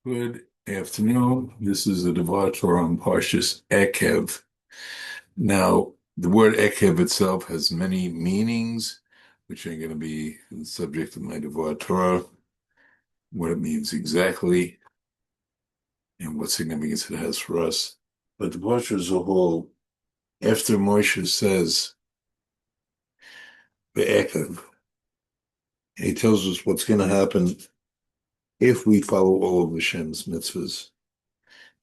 Good afternoon. This is the Dvar Torah on Parshas Eikev. Now, the word Eikev itself has many meanings, which are going to be the subject of my Dvar Torah, what it means exactly, and what significance it has for us. But the Parsha as a whole, after Moshe says the Eikev, he tells us what's going to happen if we follow all of Hashem's mitzvahs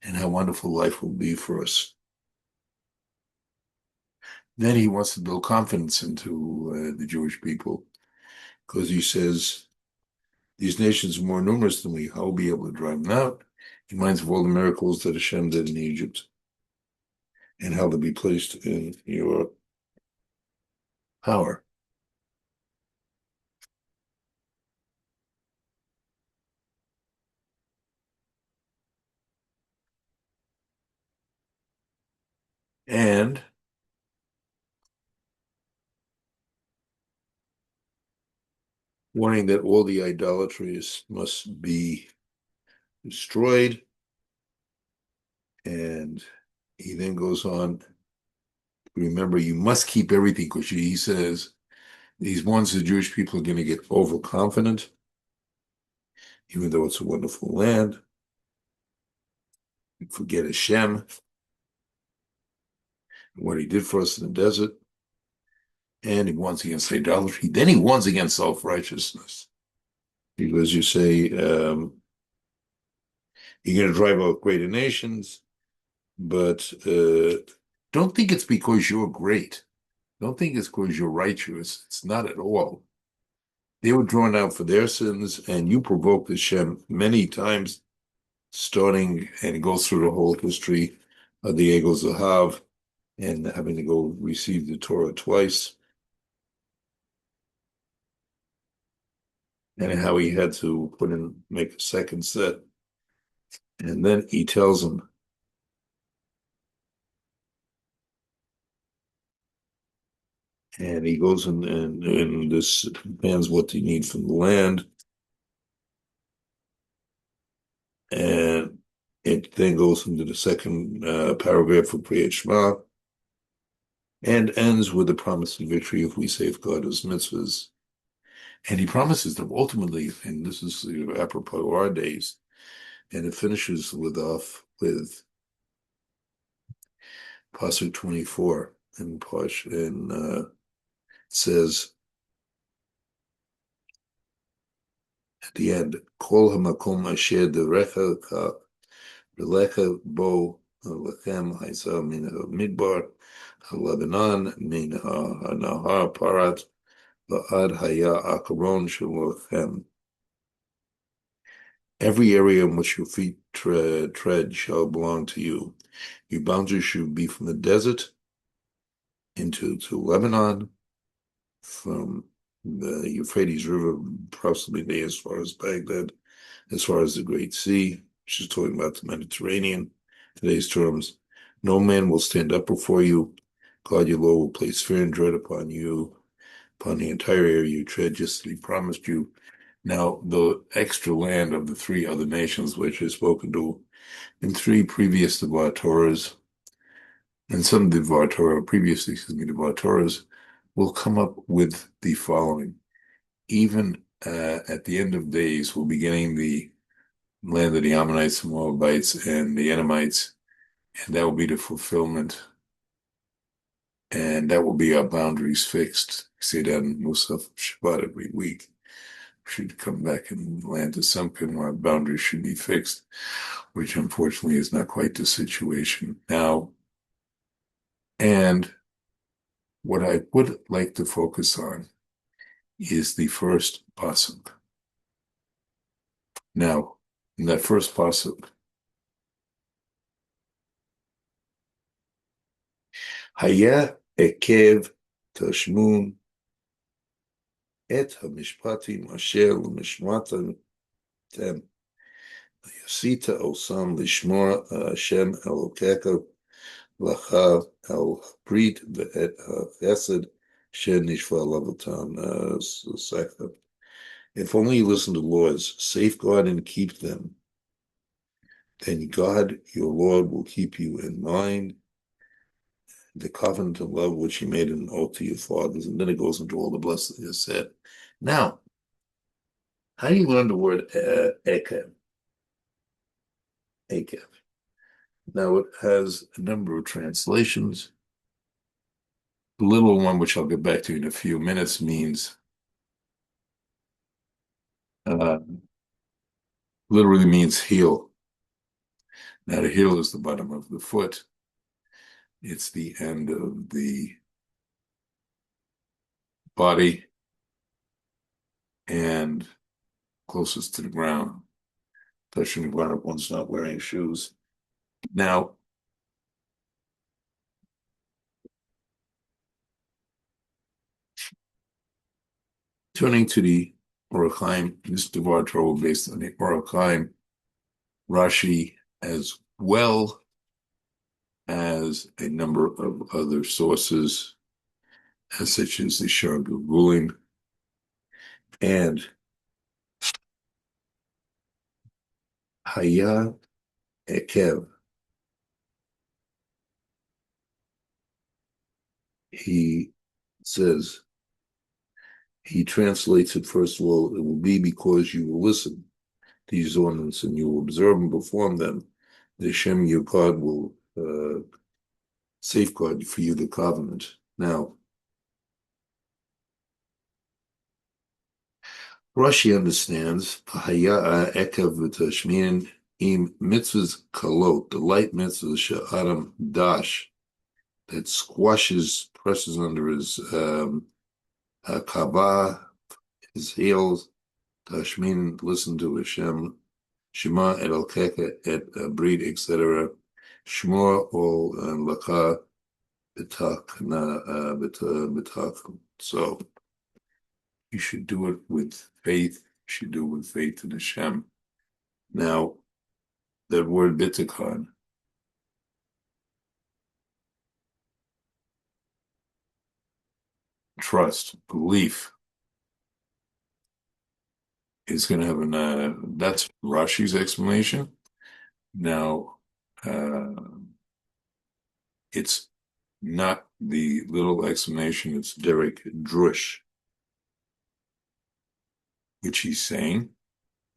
and how wonderful life will be for us. Then he wants to build confidence into the Jewish people because he says these nations are more numerous than we. How will we be able to drive them out? He reminds of all the miracles that Hashem did in Egypt and how they'll be placed in your power. And warning that all the idolatries must be destroyed. And he then goes on, remember, you must keep everything, because he says these ones, the Jewish people are going to get overconfident, even though it's a wonderful land. Forget Hashem, what he did for us in the desert. And he warns against idolatry. Then he warns against self-righteousness. Because you say, you're going to drive out greater nations, but don't think it's because you're great. Don't think it's because you're righteous. It's not at all. They were drawn out for their sins, and you provoked Hashem many times, starting, and it goes through the whole history of the Egel Zahav and having to go receive the Torah twice, and how he had to make a second set. And then he tells him, and he goes and this demands what they need from the land. And it then goes into the second paragraph of Priyat Shema and ends with the promise of victory if we safeguard his mitzvahs. And he promises them ultimately, and this is apropos of our days, and it finishes off with Pasuk 24 and says at the end, Kol hamakom asher derecha v'lecha bo lechem haisa min midbar Lebanon min nahar parat va'ad haya akaron shalochem. Every area in which your feet tread shall belong to you. Your boundaries should be from the desert to Lebanon, from the Euphrates River, possibly as far as Baghdad, as far as the Great Sea. She's talking about the Mediterranean, today's terms. No man will stand up before you. God, your Lord, will place fear and dread upon you, upon the entire area you tread, just as he promised you. Now, the extra land of the three other nations, which is spoken to in three previous Dvar Torahs, and some Dvar Torah, previously, Dvar Torahs, will come up with the following. Even at the end of days, we'll be getting the land of the Ammonites, the Moabites, and the Edomites, and that will be the fulfillment. And that will be our boundaries fixed. We say that in Musaf Shabbat every week. We should come back and land to something where our boundaries should be fixed, which unfortunately is not quite the situation now. And what I would like to focus on is the first pasuk. Now, in that first pasuk, Haya Eikev Tashmun Et HaMishpatim Asher L'Mishmatem Tem Yasita Osam Lishmor Hashem Elokecha Lacha El Brit Ve'et Chesed Shen Nishva Lavatam Sekha. If only you listen to the laws, safeguard and keep them. then God, your Lord, will keep you in mind the covenant of love which he made an oath to your fathers. And then it goes into all the blessings you said. Now, how do you learn the word Eikev? Eikev. Now, it has a number of translations. The little one, which I'll get back to in a few minutes, means uh, literally means heel. Now, the heel is the bottom of the foot. It's the end of the body and closest to the ground, touching the ground if one's not wearing shoes. Now, turning to the Orachaim, this Dvar Torah based on the Orachaim, Rashi, as well as a number of other sources, such as the Shar ruling and Haya Eikev. He says, he translates it, first of all, it will be because you will listen to these ordinances and you will observe and perform them. The Hashem, your God, will safeguard for you the covenant. Now, Rashi understands Haya Eikev v'tashmin im mitzvahs kalot, the light mitzvahs she'adam dash, that squashes, presses under his kavah, his heels, tashmin, listen to Hashem, Shema et Elkecha et Brit, etc. Shmor ol laka b'tak. So you should do it with faith. You should do it with faith in Hashem. Now, that word bitakon, trust, belief, is going to have that's Rashi's explanation. Now, it's not the little explanation, it's Derek Drush, which he's saying.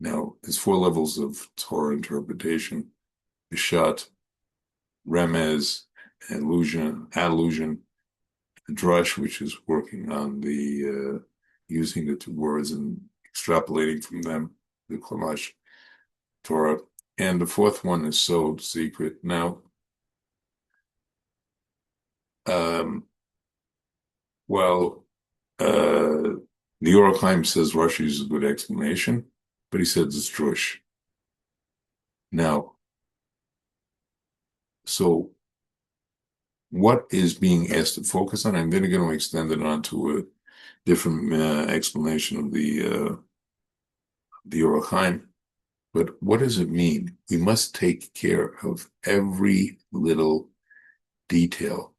Now, there's 4 levels of Torah interpretation: Bishat, Remez, allusion, Drush, which is working on the using the 2 words and extrapolating from them, the Klamash Torah. And the 4th one is Sod, secret. Now, well, the Orachaim says Rashi is a good explanation, but he says it's Drush. Now, so what is being asked to focus on? I'm then going to extend it on to a different explanation of the Orachaim. But what does it mean? We must take care of every little detail.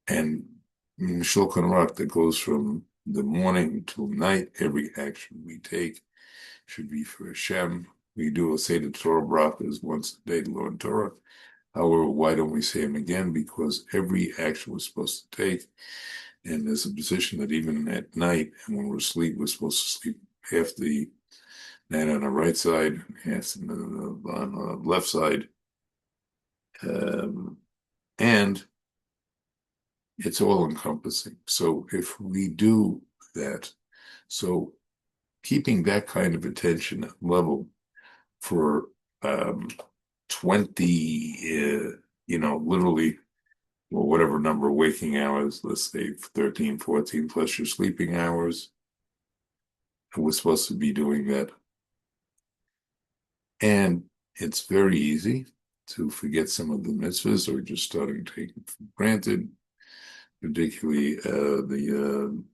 And in Shulchan Aruch, that goes from the morning till night, every action we take should be for Hashem. We do say the Torah brachas once a day to learn Torah. However, why don't we say them again? Because every action we're supposed to take, and there's a position that even at night, and when we're asleep, we're supposed to sleep half the night on the right side, half on the left side. And it's all encompassing. So if we do that, so keeping that kind of attention level for 20, literally, well, whatever number of waking hours, let's say 13, 14 plus your sleeping hours, and we're supposed to be doing that. And it's very easy to forget some of the mitzvahs or just starting to take them for granted, particularly the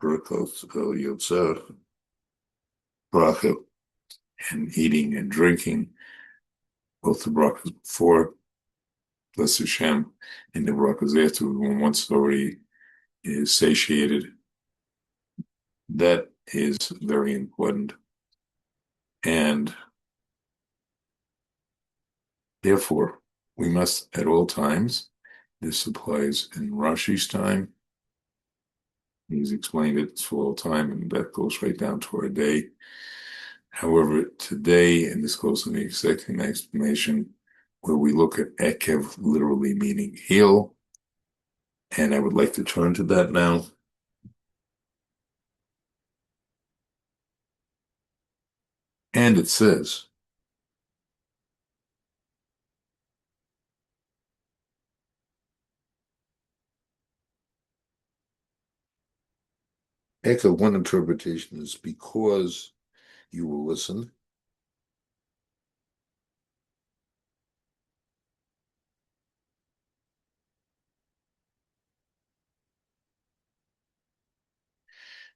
Berkos Yotzer, bracha, and eating and drinking, both the brachas before, bless Hashem, and the brachas after, when once already is satiated. That is very important. And Therefore, we must at all times, this applies in Rashi's time. He's explained it for all time, and that goes right down to our day. However, today, and this goes in the second explanation, where we look at Eikev literally meaning heel, and I would like to turn to that now. And it says, Eikev, one interpretation is because you will listen.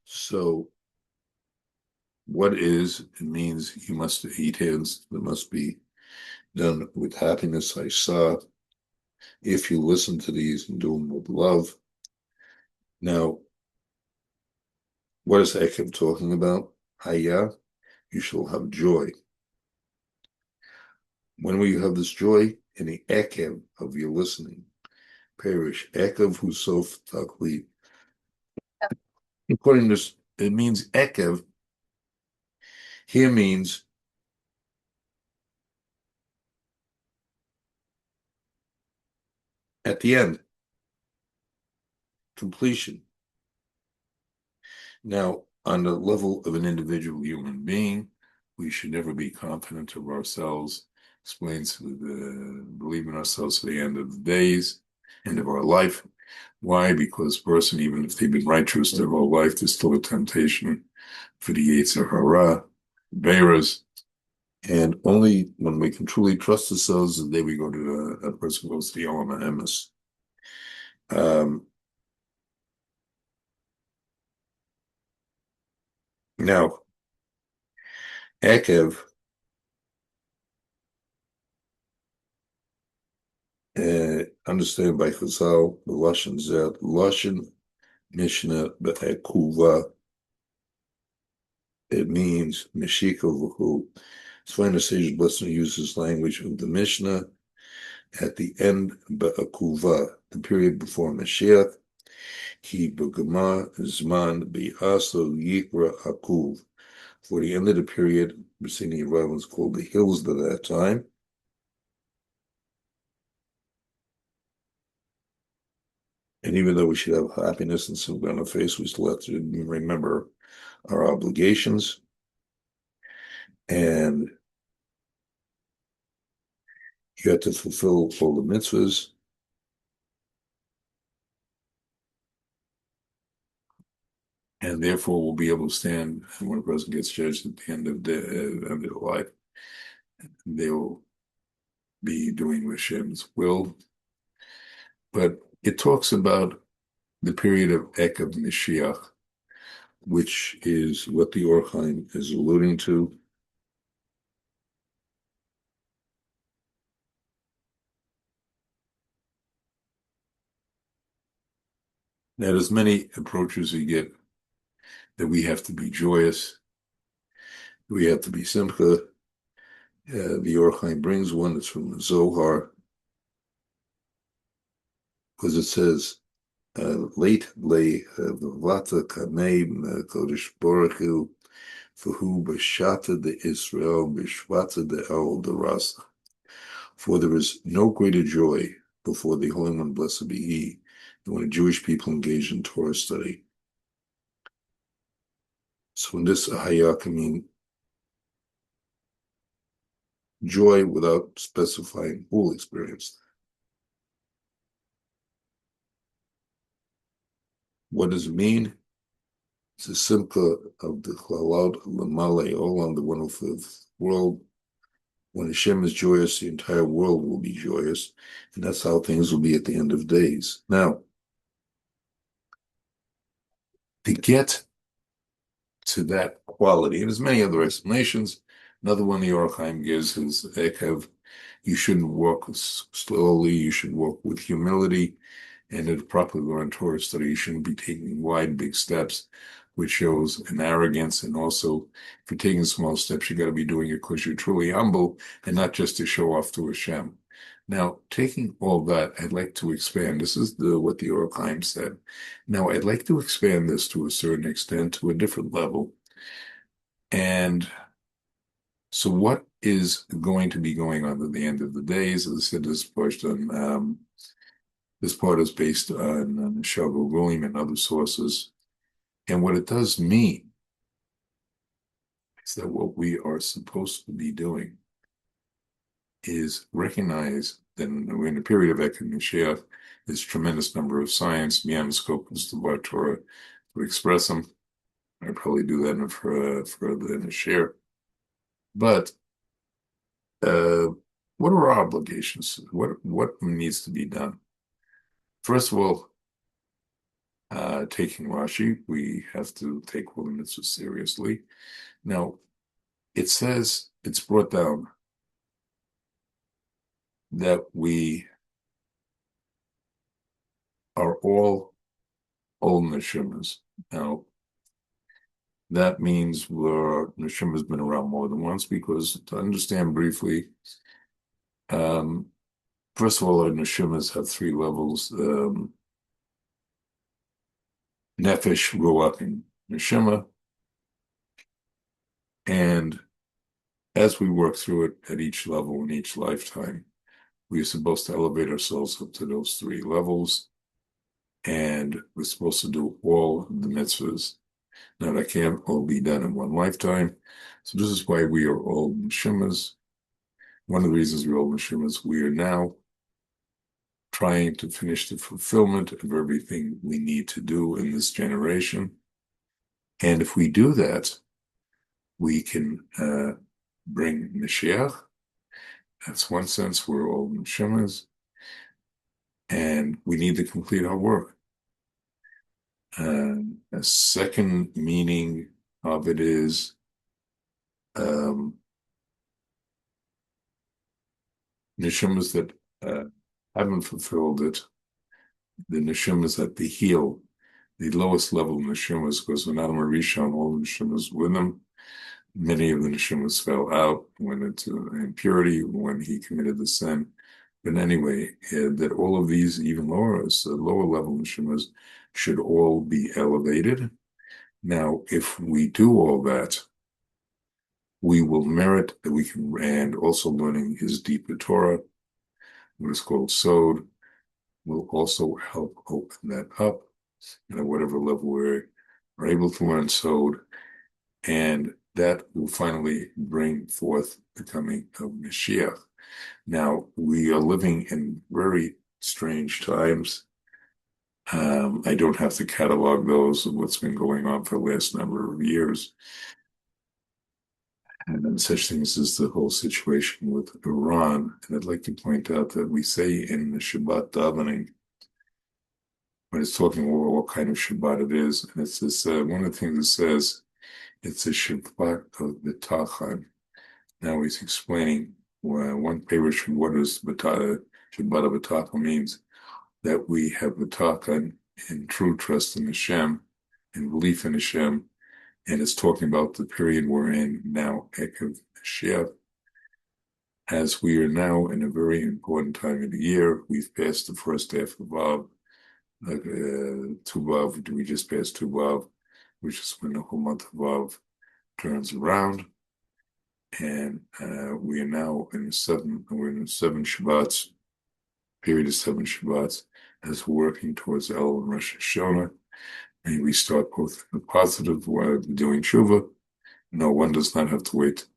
So what is, it means you must eat hands that must be done with happiness. I saw if you listen to these and do them with love. Now, what is Eikev talking about? Haya, you shall have joy. When will you have this joy? In the Eikev of your listening. Perish. Ekev husof takli. According to this, it means Ekev here means at the end, completion. Now, on the level of an individual human being, we should never be confident of ourselves, explains believe in ourselves to the end of the days, end of our life. Why? Because person, even if they've been righteous their whole life, there's still a temptation for the Yetzer Hara, Beras, and only when we can truly trust ourselves, the day we go to a person goes to the Olam Emes. Now, Eikev, understand by Chazal, the Lashon Zed, Lashon Mishnah Be'ekuva, it means Meshika V'hu. It's fine to say Blessing uses language of the Mishnah at the end Be'ekuva, the period before Mashiach, Ki B'gama Zman Bi'aso Yikra Akuv. For the end of the period, Messini Ravens called the hills at that time. And even though we should have happiness and some on our face, we still have to remember our obligations. And you have to fulfill all the mitzvahs. And therefore, we'll be able to stand when a person gets judged at the end of their life. They will be doing Hashem's will. But it talks about the period of Ekev Mashiach, which is what the Orchaim is alluding to. Now, there's many approaches we get that we have to be joyous, we have to be simcha. The Orchaim brings one that's from the Zohar, because it says, late lay v'vata kamei kodesh baruch hu v'hu b'shata de Israel b'shvata de el derasa. For there is no greater joy before the Holy One, blessed be He, than when Jewish people engage in Torah study. So in this ahaya can mean joy without specifying who will experience. What does it mean? It's a simcha of the Chlalot Lamale Olam, the 105th world. When Hashem is joyous, the entire world will be joyous, and that's how things will be at the end of days. Now, to get to that quality, and there's many other explanations. Another one the Orchaim gives is Eikev, you shouldn't walk slowly, you should walk with humility, and to properly learn Torah study, you shouldn't be taking wide, big steps, which shows an arrogance. And also, if you're taking small steps, you got to be doing it because you're truly humble and not just to show off to Hashem. Now, taking all that, I'd like to expand. This is what the Eikev said. Now, I'd like to expand this to a certain extent, to a different level. And so what is going to be going on at the end of the days? As I said, this part is based on Shalgo William and other sources. And what it does mean is that what we are supposed to be doing is recognize that in the period of Eikev Mashiach, there's a tremendous number of science, beyond scope of the Dvar Torah to express them. I'd probably do that further in a share. But what are our obligations? What needs to be done? First of all, taking Rashi, we have to take all the mitzvahs seriously. Now, it says, it's brought down that we are all old neshamas. Now, that means neshama has been around more than once, because to understand briefly, first of all, our neshamas have three levels. Nefesh, Ruach, and neshama. And as we work through it at each level in each lifetime, we are supposed to elevate ourselves up to those three levels. And we're supposed to do all the mitzvahs. Now, that can't all be done in one lifetime. So this is why we are all neshamas. One of the reasons we're all neshamas, we are now trying to finish the fulfillment of everything we need to do in this generation. And if we do that, we can bring Mashiach. That's one sense, we're all neshamas. And we need to complete our work. A second meaning of it is neshamas that haven't fulfilled it, the neshamas that they heal, the lowest level of neshamas, because when Adam Rishon, all the neshamas with him, many of the neshamas fell out, went into impurity when he committed the sin. But anyway, that all of these, even lower level neshamas, should all be elevated. Now, if we do all that, we will merit that we can, and also learning his deeper Torah, what is called Sod, will also help open that up. And at whatever level we're able to learn Sod, and that will finally bring forth the coming of Mashiach. Now, we are living in very strange times. I don't have to catalog those of what's been going on for the last number of years. And then such things as the whole situation with Iran. And I'd like to point out that we say in the Shabbat davening, when it's talking about what kind of Shabbat it is, and it's this, one of the things it says, it's a Shabbat of B'tachan. Now he's explaining one parish what is Shabbat of B'tachan means, that we have B'tachan in true trust in Hashem, in belief in Hashem, and it's talking about the period we're in now, Eikev Mashiach. As we are now in a very important time of the year, we've passed the first half of Av, Tuvav, we just passed Tuvav, which is when the whole month of Av turns around. And we are now we're in 7 Shabbats, period of 7 Shabbats, as we're working towards El and Rosh Hashanah. And we start both the positive while doing tshuva. No, one does not have to wait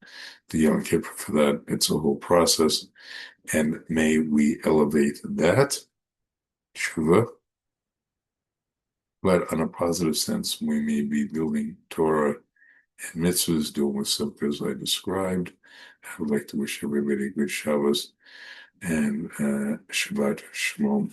to Yom Kippur for that. It's a whole process. And may we elevate that, tshuva. But on a positive sense, we may be building Torah and mitzvahs, doing with simple as I described. I would like to wish everybody a good Shabbos and Shabbat Shalom.